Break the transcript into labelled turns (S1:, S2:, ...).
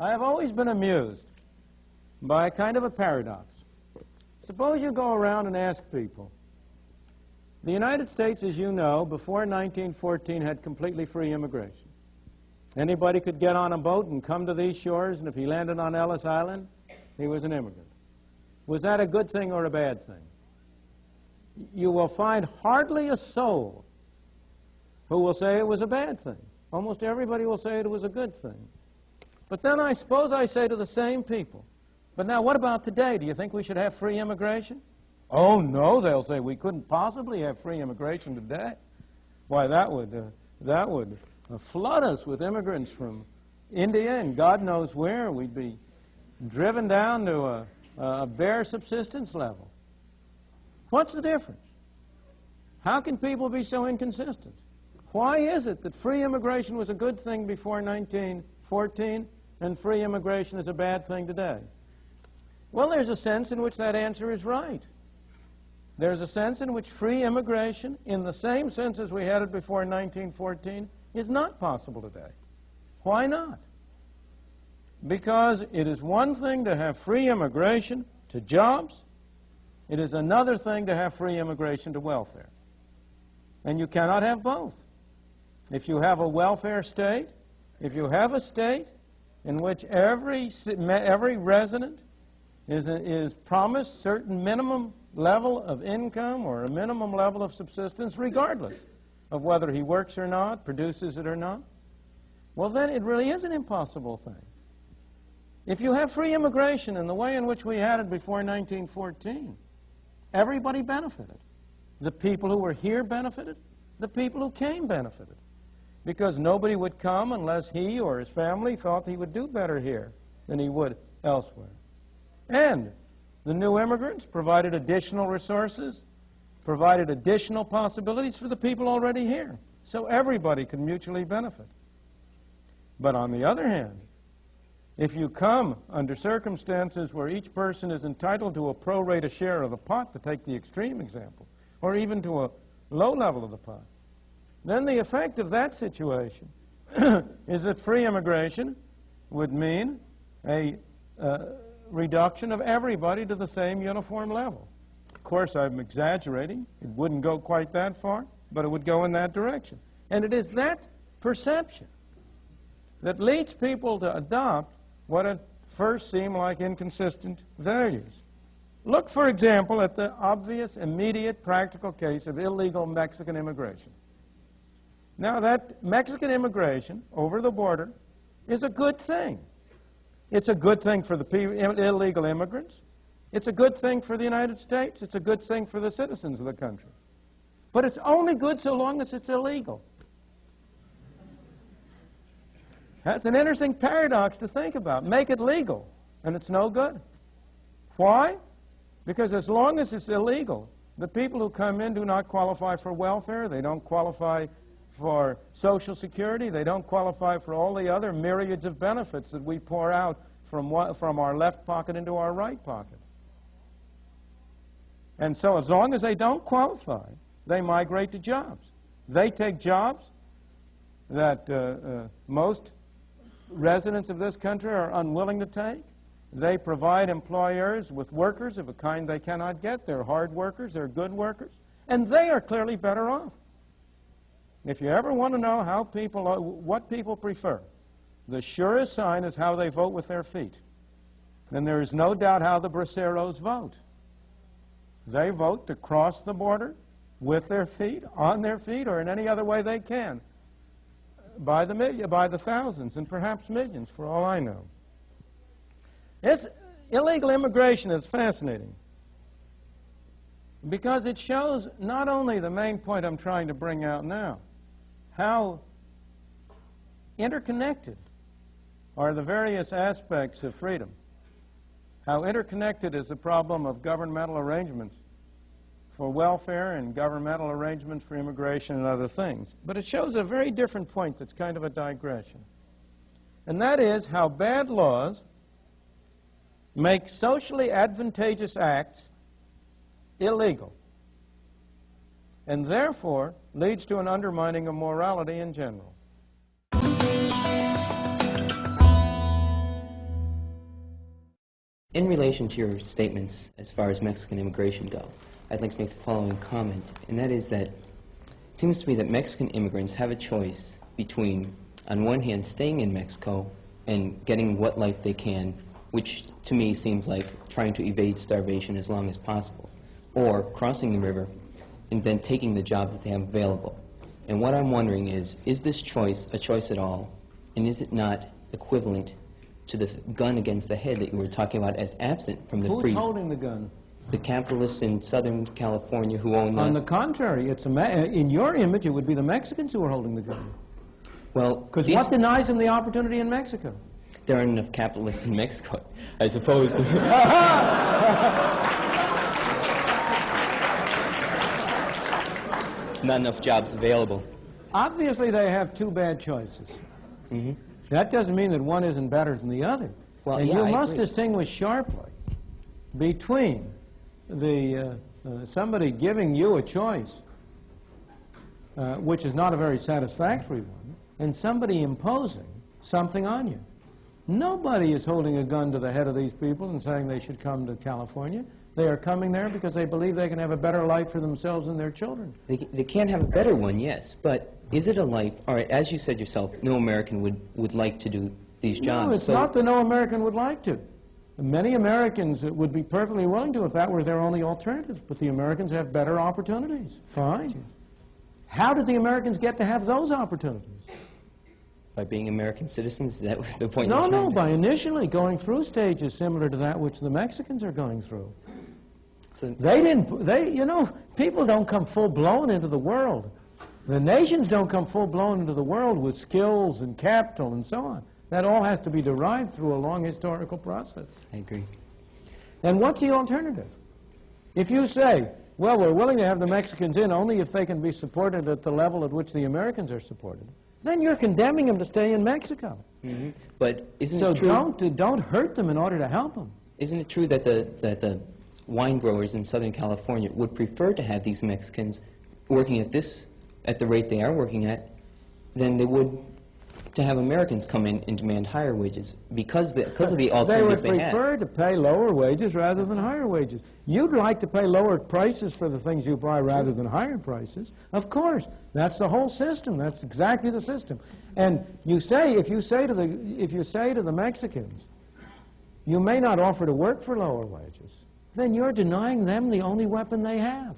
S1: I have always been amused by a kind of a paradox. Suppose you go around and ask people. The United States, as you know, before 1914 had completely free immigration. Anybody could get on a boat and come to these shores, and if he landed on Ellis Island, he was an immigrant. Was that a good thing or a bad thing? You will find hardly a soul who will say it was a bad thing. Almost everybody will say it was a good thing. But then I suppose I say to the same people, but now what about today? Do you think we should have free immigration? Oh, no, they'll say, we couldn't possibly have free immigration today. Why, that would flood us with immigrants from India and God knows where. We'd be driven down to a bare subsistence level. What's the difference? How can people be so inconsistent? Why is it that free immigration was a good thing before 1914 and free immigration is a bad thing today? Well, there's a sense in which that answer is right. There's a sense in which free immigration, in the same sense as we had it before 1914, is not possible today. Why not? Because it is one thing to have free immigration to jobs. It is another thing to have free immigration to welfare. And you cannot have both. If you have a welfare state, if you have a state in which every resident is promised certain minimum level of income or a minimum level of subsistence, regardless of whether he works or not, produces it or not, well, then it really is an impossible thing. If you have free immigration in the way in which we had it before 1914, everybody benefited. The people who were here benefited. The people who came benefited. Because nobody would come unless he or his family thought he would do better here than he would elsewhere. And the new immigrants provided additional resources, provided additional possibilities for the people already here. So everybody could mutually benefit. But on the other hand, if you come under circumstances where each person is entitled to a pro rata share of the pot, to take the extreme example, or even to a low level of the pot, then the effect of that situation is that free immigration would mean a reduction of everybody to the same uniform level. Of course, I'm exaggerating. It wouldn't go quite that far, but it would go in that direction. And it is that perception that leads people to adopt what at first seem like inconsistent values. Look, for example, at the obvious, immediate, practical case of illegal Mexican immigration. Now, that Mexican immigration over the border is a good thing. It's a good thing for the illegal immigrants. It's a good thing for the United States. It's a good thing for the citizens of the country. But it's only good so long as it's illegal. That's an interesting paradox to think about. Make it legal, and it's no good. Why? Because as long as it's illegal, the people who come in do not qualify for welfare. They don't qualify for Social Security. They don't qualify for all the other myriads of benefits that we pour out from our left pocket into our right pocket. And so as long as they don't qualify, they migrate to jobs. They take jobs that most residents of this country are unwilling to take. They provide employers with workers of a kind they cannot get. They're hard workers, they're good workers, and they are clearly better off. If you ever want to know how what people prefer, the surest sign is how they vote with their feet. And there is no doubt how the braceros vote. They vote to cross the border with their feet, on their feet, or in any other way they can, by the thousands and perhaps millions, for all I know. Illegal immigration is fascinating because it shows not only the main point I'm trying to bring out now, how interconnected are the various aspects of freedom, how interconnected is the problem of governmental arrangements for welfare and governmental arrangements for immigration and other things. But it shows a very different point that's kind of a digression. And that is how bad laws make socially advantageous acts illegal, and therefore leads to an undermining of morality in general.
S2: In relation to your statements as far as Mexican immigration go, I'd like to make the following comment, and that is that it seems to me that Mexican immigrants have a choice between, on one hand, staying in Mexico and getting what life they can, which to me seems like trying to evade starvation as long as possible, or crossing the river and then taking the job that they have available. And what I'm wondering is this choice a choice at all, and is it not equivalent to the gun against the head that you were talking about as absent from the free...
S1: Who's holding the gun?
S2: The capitalists in Southern California who own the...
S1: On the contrary, it's in your image, it would be the Mexicans who are holding the gun.
S2: Well,
S1: because what denies them the opportunity in Mexico?
S2: There aren't enough capitalists in Mexico, as opposed to... Not enough jobs available.
S1: Obviously, they have two bad choices.
S2: Mm-hmm.
S1: That doesn't mean that one isn't better than the other.
S2: Well,
S1: and
S2: yeah,
S1: you
S2: I
S1: must
S2: agree.
S1: distinguish sharply between the somebody giving you a choice, which is not a very satisfactory one, and somebody imposing something on you. Nobody is holding a gun to the head of these people and saying they should come to California. They are coming there because they believe they can have a better life for themselves and their children.
S2: They can have a better one, yes, but is it a life... All right, as you said yourself, no American would like to do these jobs.
S1: No, it's not that no American would like to. Many Americans would be perfectly willing to if that were their only alternative, but the Americans have better opportunities. Fine. How did the Americans get to have those opportunities?
S2: By being American citizens? Is that the point
S1: No,
S2: you're trying to...
S1: by initially going through stages similar to that which the Mexicans are going through.
S2: So
S1: You know, people don't come full-blown into the world. The nations don't come full-blown into the world with skills and capital and so on. That all has to be derived through a long historical process.
S2: I agree.
S1: And what's the alternative? If you say, well, we're willing to have the Mexicans in only if they can be supported at the level at which the Americans are supported, then you're condemning them to stay in Mexico.
S2: Mm-hmm. But isn't
S1: So
S2: it true...
S1: don't hurt them in order to help them.
S2: Isn't it true that the wine growers in Southern California would prefer to have these Mexicans working at the rate they are working at than they would to have Americans come in and demand higher wages because of the alternatives they have?
S1: They would prefer to pay lower wages rather than higher wages. You'd like to pay lower prices for the things you buy rather than higher prices. Of course. That's the whole system. That's exactly the system. And if you say to the Mexicans, you may not offer to work for lower wages, then you're denying them the only weapon they have.